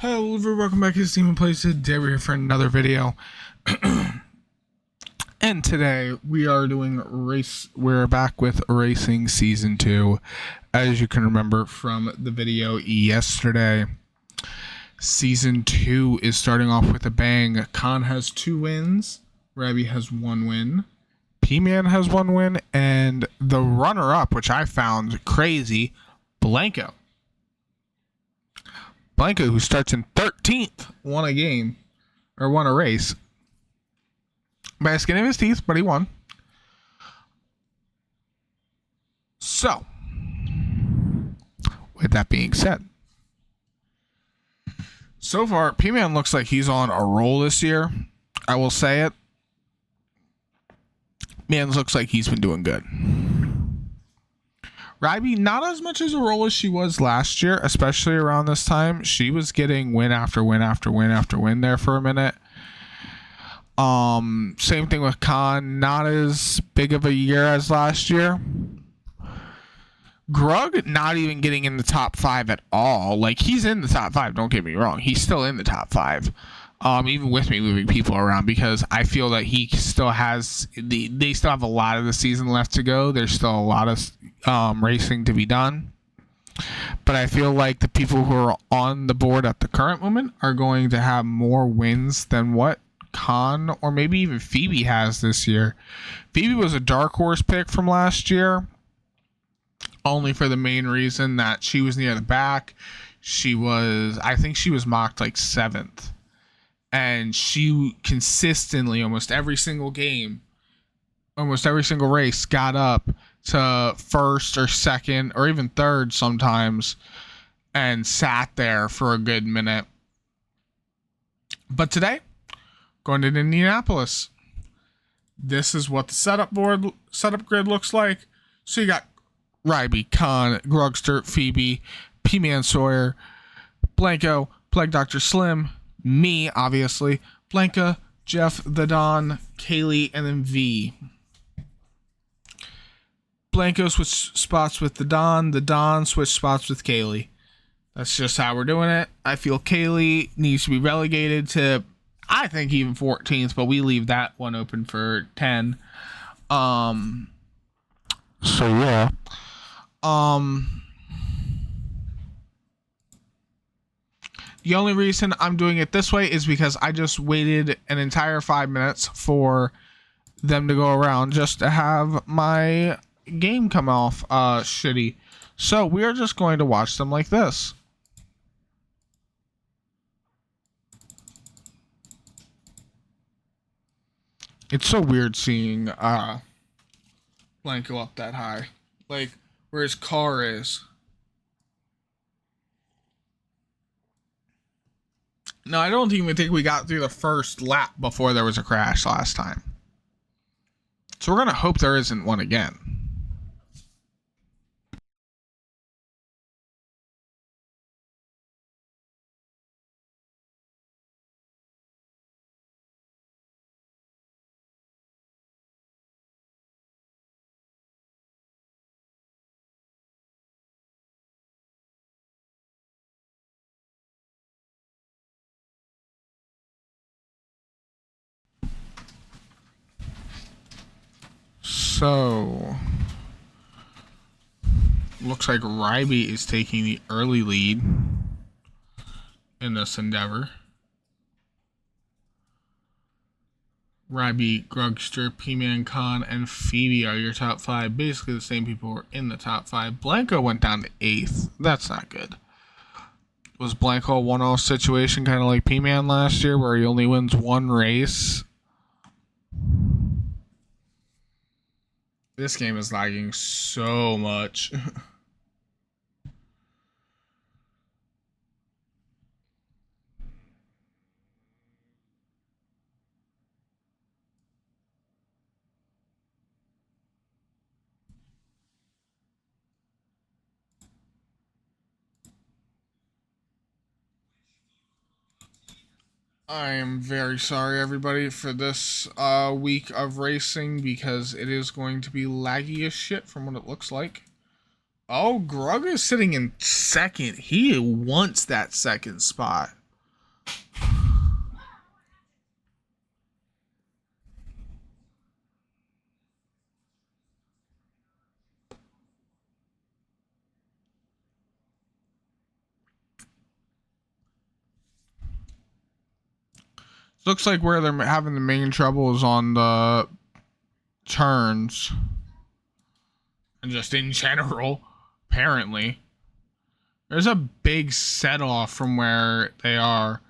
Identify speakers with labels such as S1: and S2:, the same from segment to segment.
S1: Hello everyone, welcome back to Steam Plays. Today we're here for another video. And today we are doing we're back with Racing Season 2. As you can remember from the video yesterday, Season 2 is starting off with a bang. Khan has 2 wins, Rabby has 1 win, P-Man has 1 win, and the runner-up, which I found crazy, Blanco, who starts in 13th, won a race by the skin of his teeth, but he won. So, with that being said, so far, P-Man looks like he's on a roll this year. I will say it. Man looks like he's been doing good. Ryby, not as much as a roll as she was last year, especially around this time. She was getting win after win after win after win there for a minute. Same thing with Khan, not as big of a year as last year. Grug not even getting in the top 5 at all. Like, he's in the top 5, don't get me wrong. He's still in the top 5. Even with me moving people around, because I feel that he still has they still have a lot of the season left to go. There's still a lot of racing to be done, but I feel like the people who are on the board at the current moment are going to have more wins than what Khan or maybe even Phoebe has this year. Phoebe was a dark horse pick from last year, only for the main reason that she was near the back. I think she was mocked like 7th. And she consistently, almost every single game, almost every single race, got up to first or second or even third sometimes and sat there for a good minute. But today, going to Indianapolis, this is what the setup grid looks like. So you got Ryby, Khan, Grugster, Phoebe, P-Man Sawyer, Blanco, Plague Dr. Slim, me, obviously, Blanca, Jeff, the Don, Kaylee, and then V. Blanco switched spots with the Don switched spots with Kaylee. That's just how we're doing it. I feel Kaylee needs to be relegated to, I think, even 14th, but we leave that one open for 10. So yeah. The only reason I'm doing it this way is because I just waited an entire 5 minutes for them to go around just to have my game come off shitty. So we are just going to watch them like this. It's so weird seeing Blanco up that high, like where his car is. No, I don't even think we got through the first lap before there was a crash last time. So we're going to hope there isn't one again. So, looks like Ryby is taking the early lead in this endeavor. Ryby, Grugster, P-Man, Khan, and Phoebe are your top 5. Basically the same people who are in the top 5. Blanco went down to 8th. That's not good. Was Blanco a one-off situation, kind of like P-Man last year, where he only wins one race? This game is lagging so much. I am very sorry, everybody, for this week of racing, because it is going to be laggy as shit from what it looks like. Oh, Grug is sitting in second. He wants that second spot. Looks like where they're having the main trouble is on the turns. And just in general, apparently. There's a big set off from where they are.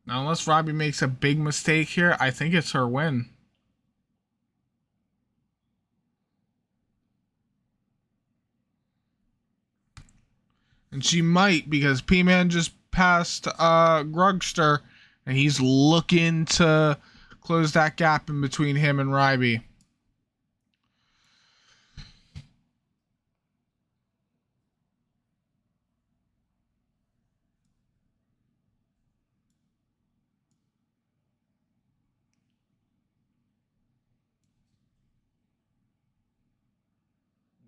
S1: Now, unless Robbie makes a big mistake here, I think it's her win. And she might, because P-Man just passed Grugster, and he's looking to close that gap in between him and Ryby.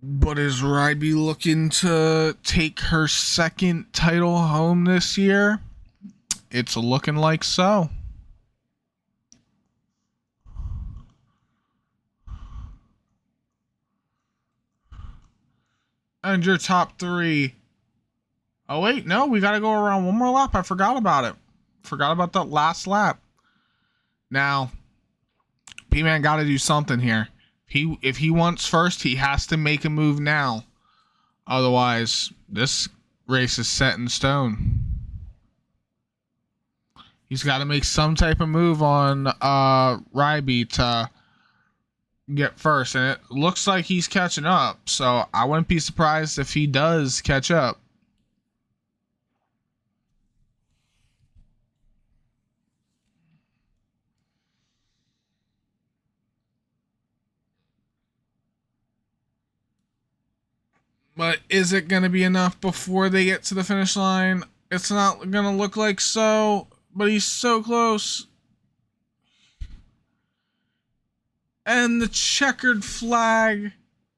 S1: But is Ryby looking to take her second title home this year? It's looking like so. And your top three. Oh, wait, no, we got to go around one more lap. I forgot about it. Forgot about that last lap. Now, P-Man got to do something here. If he wants first, he has to make a move now. Otherwise, this race is set in stone. He's got to make some type of move on Ryby to get first. And it looks like he's catching up. So I wouldn't be surprised if he does catch up. But is it going to be enough before they get to the finish line? It's not going to look like so, but he's so close. And the checkered flag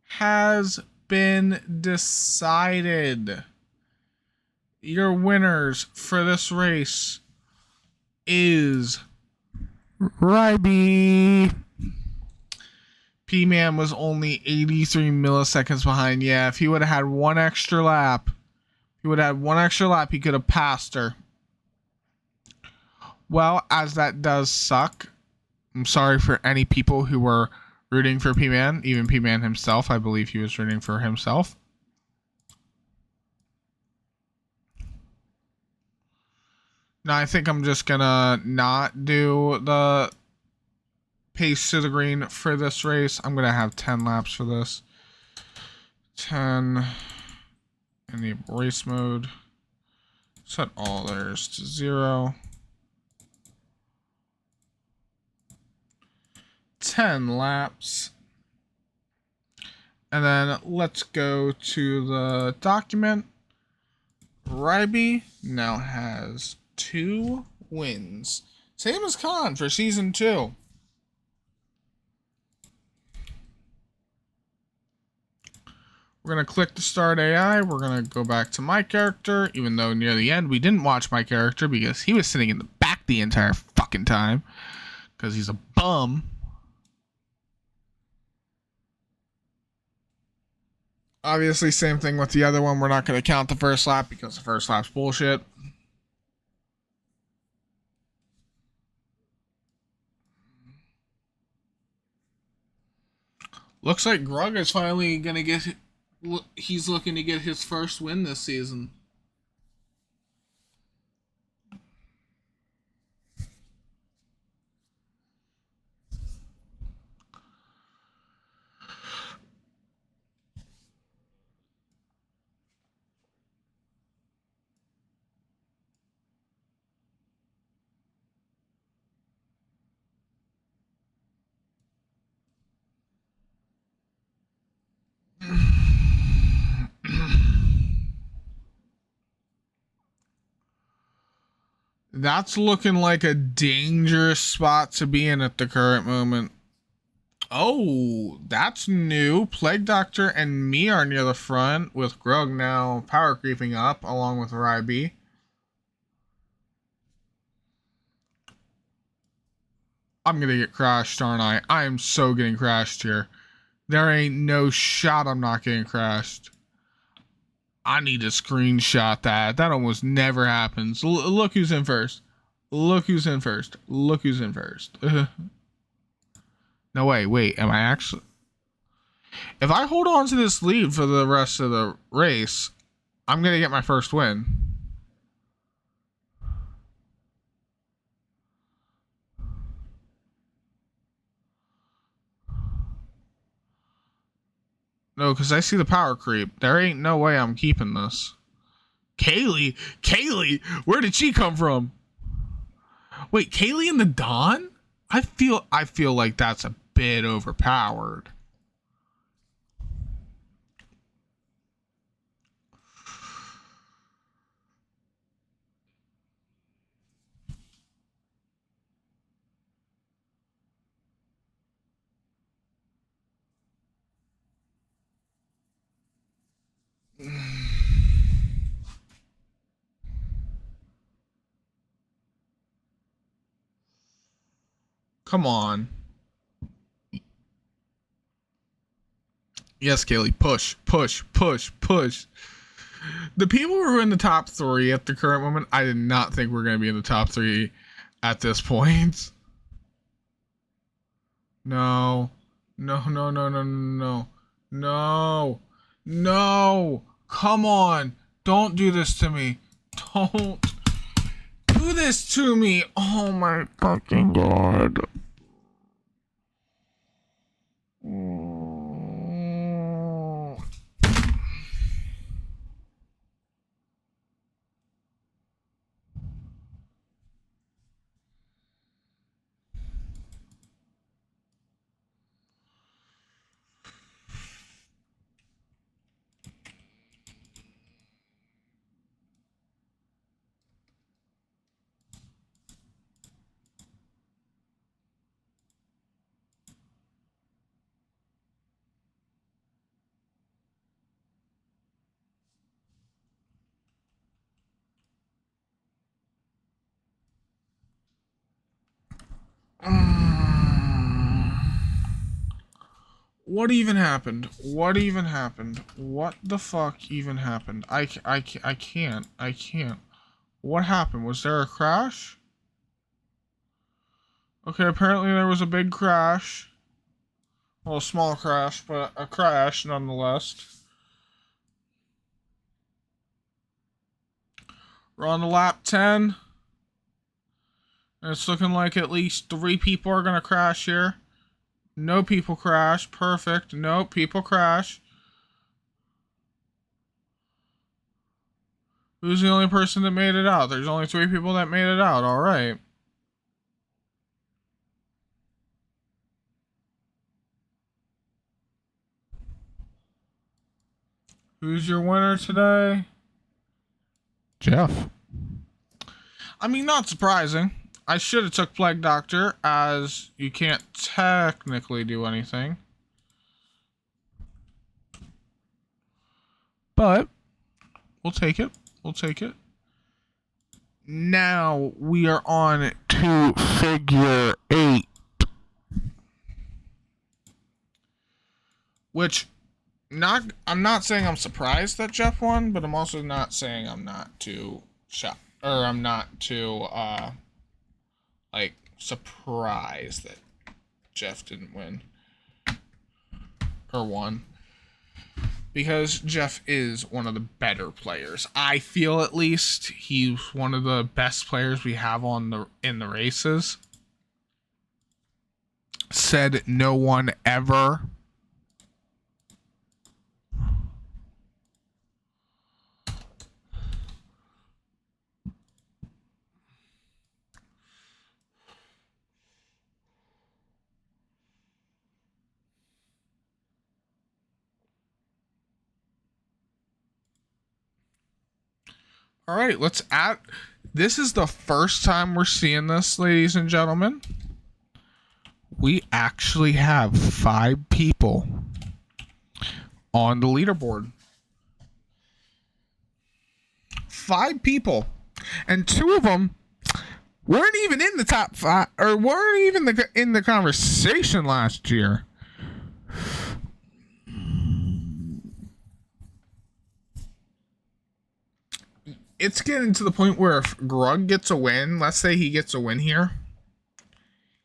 S1: has been decided. Your winners for this race is Ryby. P-Man was only 83 milliseconds behind. Yeah, if he would have had one extra lap, he could have passed her. Well, as that does suck, I'm sorry for any people who were rooting for P-Man, even P-Man himself. I believe he was rooting for himself. Now, I think I'm just gonna not do the pace to the green for this race. I'm gonna have 10 laps for this. 10 in the race mode. Set all theirs to 0. 10 laps. And then let's go to the document. Ryby now has 2 wins. Same as Khan for season 2. We're going to click the start AI. We're going to go back to my character, even though near the end we didn't watch my character because he was sitting in the back the entire fucking time because he's a bum. Obviously, same thing with the other one. We're not going to count the first lap because the first lap's bullshit. Looks like Grug is finally going to get... He's looking to get his first win this season. That's looking like a dangerous spot to be in at the current moment. Oh, that's new. Plague Doctor and me are near the front, with Grug now power creeping up along with Ryby. I'm gonna get crashed, aren't I? I am so getting crashed here. There ain't no shot I'm not getting crashed. I need to screenshot that. That almost never happens. Look who's in first. Look who's in first. Look who's in first. No, wait. Am I actually... If I hold on to this lead for the rest of the race, I'm going to get my first win. No, because I see the power creep. There ain't no way I'm keeping this. Kaylee, where did she come from? Wait, Kaylee and the Dawn? I feel like that's a bit overpowered. Come on. Yes, Kaylee, push. The people who are in the top 3 at the current moment, I did not think we're going to be in the top 3 at this point. No. No. Come on. Don't do this to me. Don't do this to me. Oh my fucking God. What even happened? What the fuck even happened? I can't. What happened? Was there a crash? Okay, apparently there was a big crash. Well, a small crash, but a crash nonetheless. We're on the lap 10. And it's looking like at least 3 people are going to crash here. No people crash. Perfect. No people crash. Who's the only person that made it out? There's only 3 people that made it out. All right. Who's your winner today? Jeff. I mean, not surprising. I should have took Plague Doctor, as you can't technically do anything. But we'll take it. Now we are on to figure 8. Which, I'm not saying I'm surprised that Jeff won, but I'm also not saying I'm not too shocked. Or I'm not too, surprised that Jeff didn't win. Or won. Because Jeff is one of the better players. I feel, at least, he's one of the best players we have in the races. Said no one ever. All right, let's add. This is the first time we're seeing this, ladies and gentlemen. We actually have 5 people on the leaderboard. 5 people. And 2 of them weren't even in the top 5, or weren't even in the conversation last year. It's getting to the point where if Grug gets a win, let's say he gets a win here,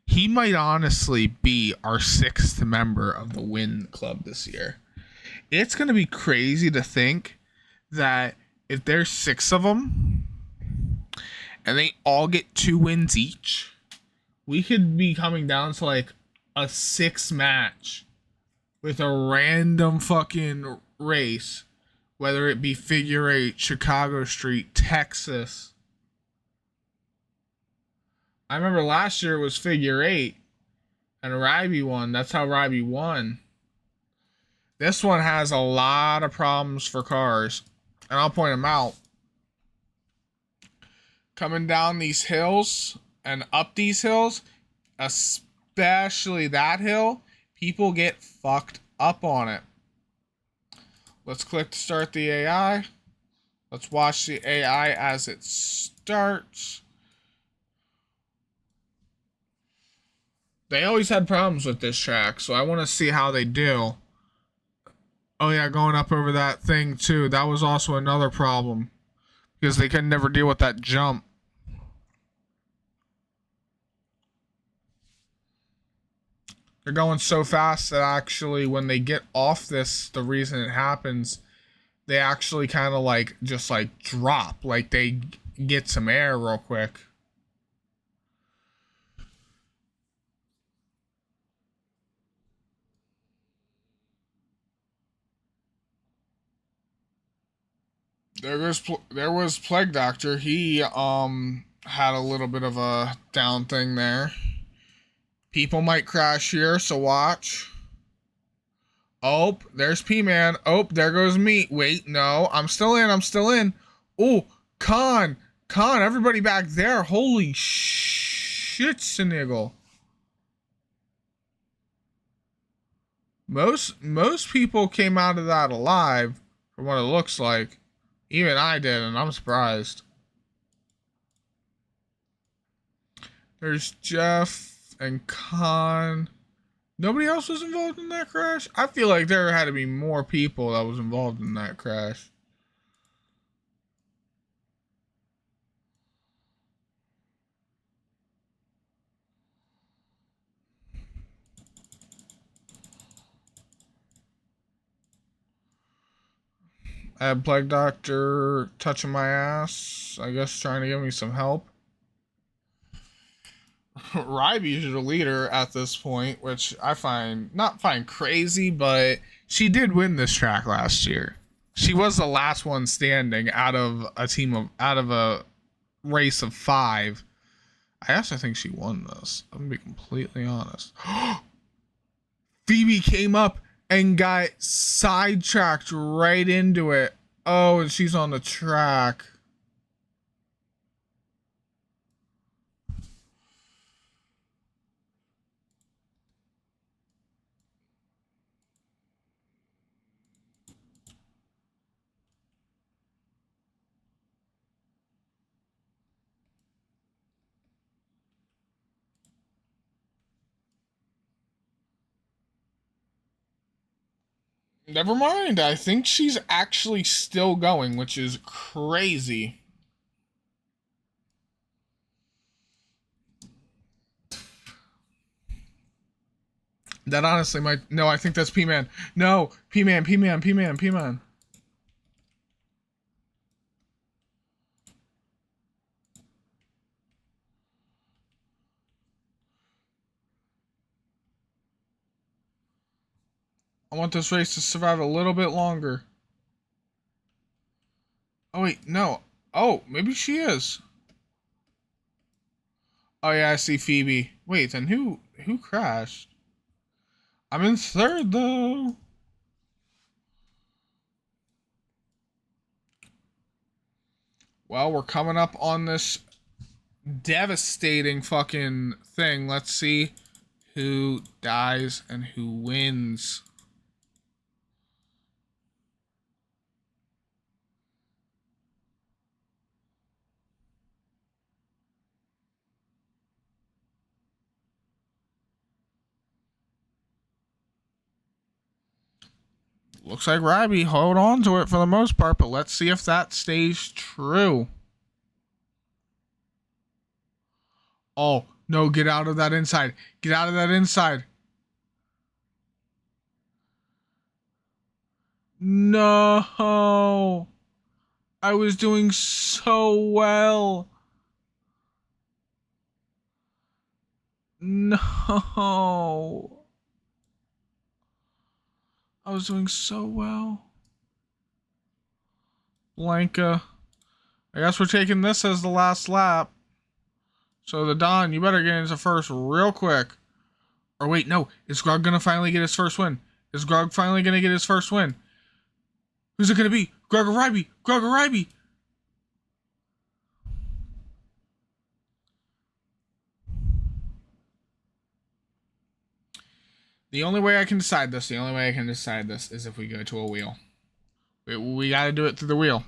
S1: he might honestly be our 6th member of the win club this year. It's going to be crazy to think that if there's 6 of them and they all get 2 wins each, we could be coming down to like a 6 match with a random fucking race, whether it be figure 8, Chicago Street, Texas. I remember last year it was figure 8 and Ryby won. That's how Ryby won. This one has a lot of problems for cars, and I'll point them out. Coming down these hills and up these hills, especially that hill, people get fucked up on it. Let's click to start the AI. Let's watch the AI as it starts. They always had problems with this track, so I want to see how they do. Oh yeah, going up over that thing too. That was also another problem because they could never deal with that jump. They're going so fast that actually when they get off this, the reason it happens, they actually kind of like just like drop, like they get some air real quick. There was Plague Doctor. He had a little bit of a down thing there. People might crash here, so watch. Oh, there's P-Man. Oh, there goes me. Wait, no, I'm still in. I'm still in. Oh, Con, everybody back there. Holy shit, Sniggle. Most people came out of that alive, from what it looks like. Even I did, and I'm surprised. There's Jeff and Con. Nobody else was involved in that crash? I feel like there had to be more people that was involved in that crash. I had Plague Doctor touching my ass, I guess trying to give me some help. Ryby's the leader at this point, which I not find crazy, but she did win this track last year. She was the last one standing out of a race of 5. I actually think she won this. I'm gonna be completely honest. Phoebe came up and got sidetracked right into it. Oh, and she's on the track. Never mind. I think she's actually still going, which is crazy. That honestly might. No, I think that's P-Man. No, P-Man. I want this race to survive a little bit longer. Oh, wait, no. Oh, maybe she is. Oh, yeah, I see Phoebe. Wait, then who crashed? I'm in 3rd, though. Well, we're coming up on this devastating fucking thing. Let's see who dies and who wins. Looks like Ryby hold on to it for the most part, but let's see if that stays true. Oh, no, get out of that inside. Get out of that inside. No. I was doing so well. No. I was doing so well. Blanca. I guess we're taking this as the last lap. So the Don, you better get into first real quick. Or wait, no. Is Grog going to finally get his first win? Is Grog finally going to get his first win? Who's it going to be? Grog or Ryby? Grog or Ryby? The only way I can decide this is if we go to a wheel. We got to do it through the wheel.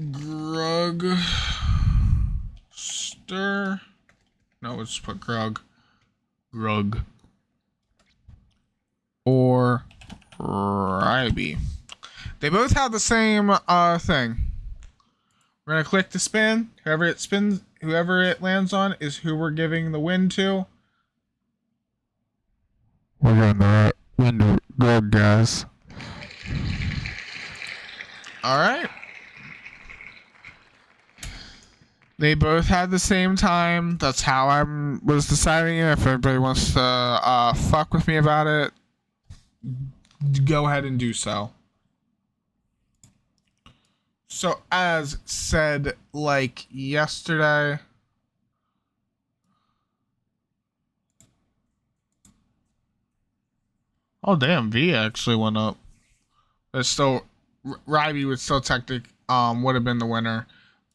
S1: Grug. Stir. No, let's put Grug. Grug. Or Ryby. They both have the same thing. We're gonna click to spin. Whoever it lands on is who we're giving the win to. We're giving the win to Grug, guys. Alright. They both had the same time. That's how I was deciding it. If everybody wants to fuck with me about it, go ahead and do so. So as said, like yesterday, oh damn, V actually went up. But still, Ryby would still would have been the winner,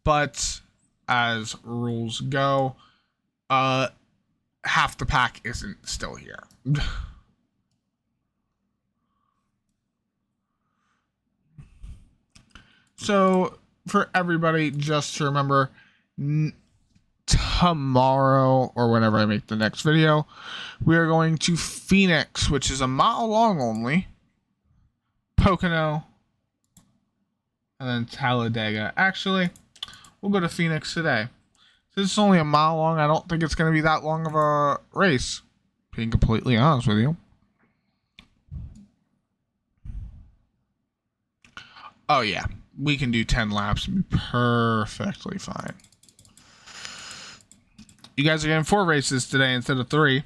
S1: but as rules go, half the pack isn't still here. So for everybody, just to remember, tomorrow or whenever I make the next video, we are going to Phoenix, which is a mile long only, Pocono, and then Talladega. Actually, we'll go to Phoenix today. Since it's only a mile long, I don't think it's going to be that long of a race, being completely honest with you. Oh yeah, we can do 10 laps and be perfectly fine. You guys are getting 4 races today instead of 3.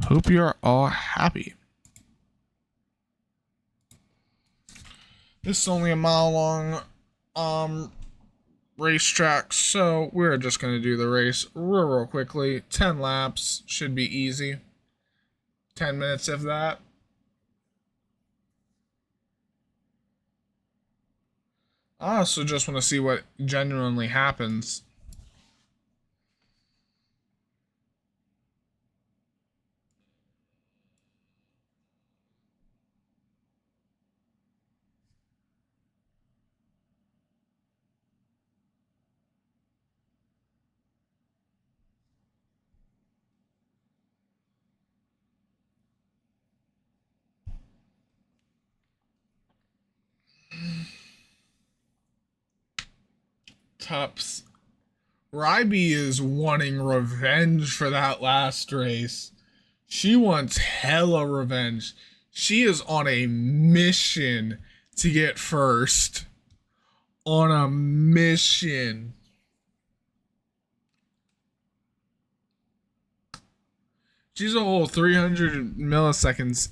S1: Hope you're all happy. This is only a mile long racetrack, so we're just going to do the race real quickly. 10 laps should be easy. 10 minutes if that. I also just want to see what genuinely happens. Tups. Ryby is wanting revenge for that last race. She wants hella revenge. She is on a mission to get first. On a mission. She's a whole 300 milliseconds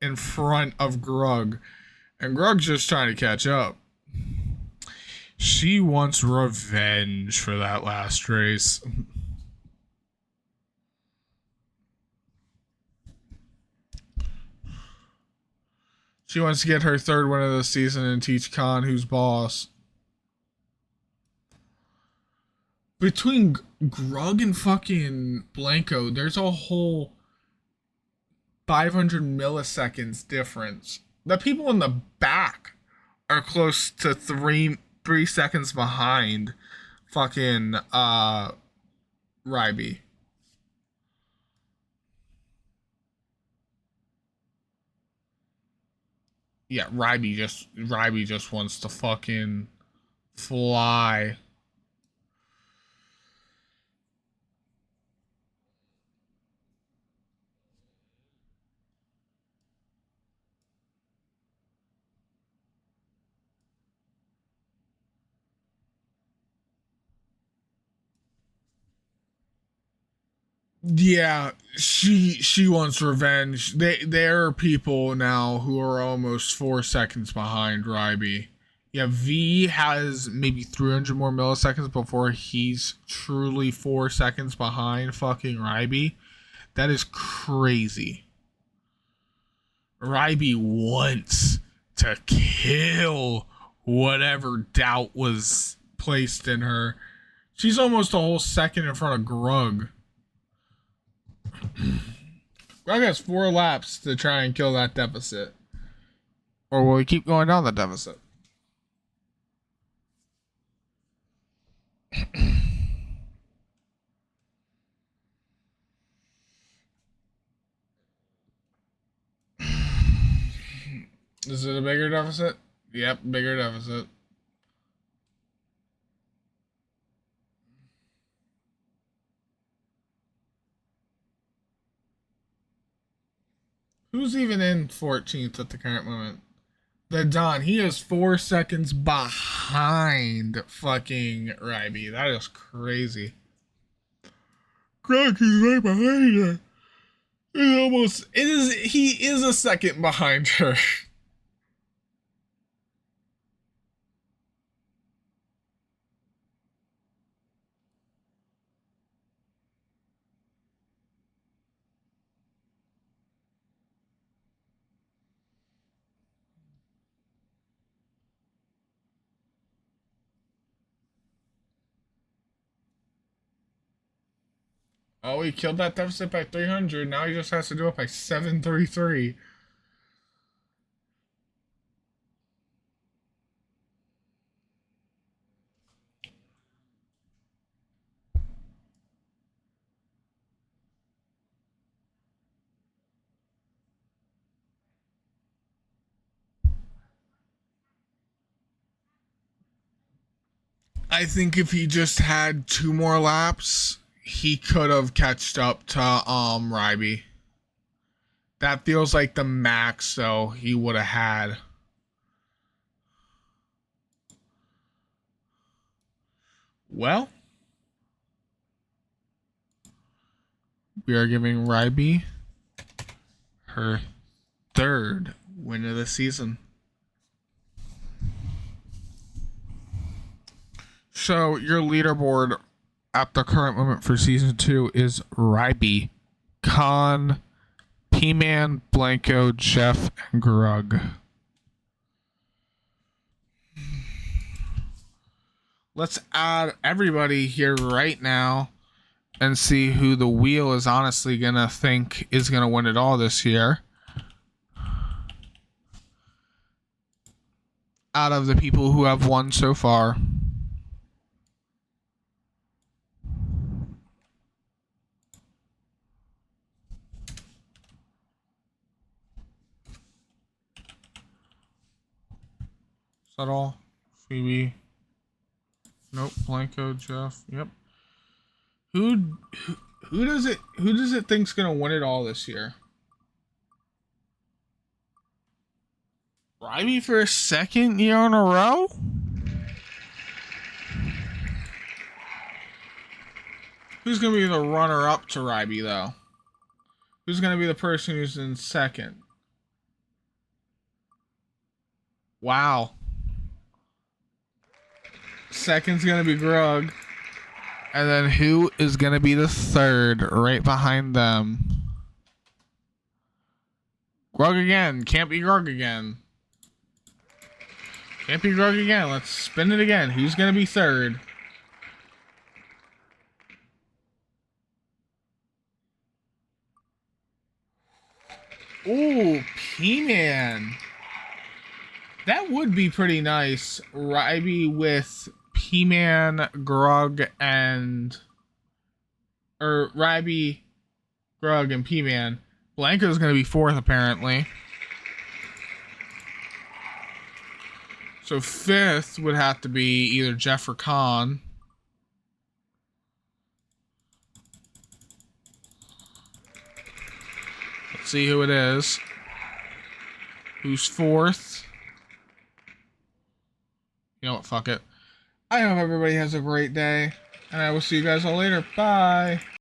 S1: in front of Grug. And Grug's just trying to catch up. She wants revenge for that last race. She wants to get her 3rd win of the season and teach Khan who's boss. Between Grug and fucking Blanco, there's a whole 500 milliseconds difference. The people in the back are close to 3 seconds behind fucking Ryby. Yeah, Ryby just wants to fucking fly. Yeah, she wants revenge. There are people now who are almost 4 seconds behind Ryby. Yeah, V has maybe 300 more milliseconds before he's truly 4 seconds behind fucking Ryby. That is crazy. Ryby wants to kill whatever doubt was placed in her. She's almost a whole second in front of Grug. Grug has 4 laps to try and kill that deficit. Or will he keep going down the deficit? Is it a bigger deficit? Yep, bigger deficit. Who's even in 14th at the current moment? The Don. He is 4 seconds behind fucking Ryby. That is crazy. Greg, he's right behind her. He is a second behind her. Oh, he killed that deficit by 300. Now he just has to do it by 733. I think if he just had 2 more laps, he could have catched up to Ryby. That feels like the max though he would have had. Well, we are giving Ryby her 3rd win of the season. So your leaderboard at the current moment for season 2 is Ryby, Khan, P-Man, Blanco, Jeff, and Grug. Let's add everybody here right now and see who the wheel is honestly gonna think is gonna win it all this year. Out of the people who have won so far. Is that all? Phoebe. Nope. Blanco, Jeff. Yep. Who does it think's gonna win it all this year? Ryby for a second year in a row? Who's gonna be the runner up to Ryby though? Who's gonna be the person who's in second? Wow. Second's gonna be Grug. And then who is gonna be the 3rd right behind them? Grug again. Can't be Grug again. Can't be Grug again. Let's spin it again. Who's gonna be 3rd? Ooh, P-Man. That would be pretty nice. Ryby with P-Man, Grug, and... Or Ryby, Grug, and P-Man. Blanca's going to be 4th, apparently. So 5th would have to be either Jeff or Khan. Let's see who it is. Who's 4th? You know what? Fuck it. I hope everybody has a great day. And I will see you guys all later. Bye.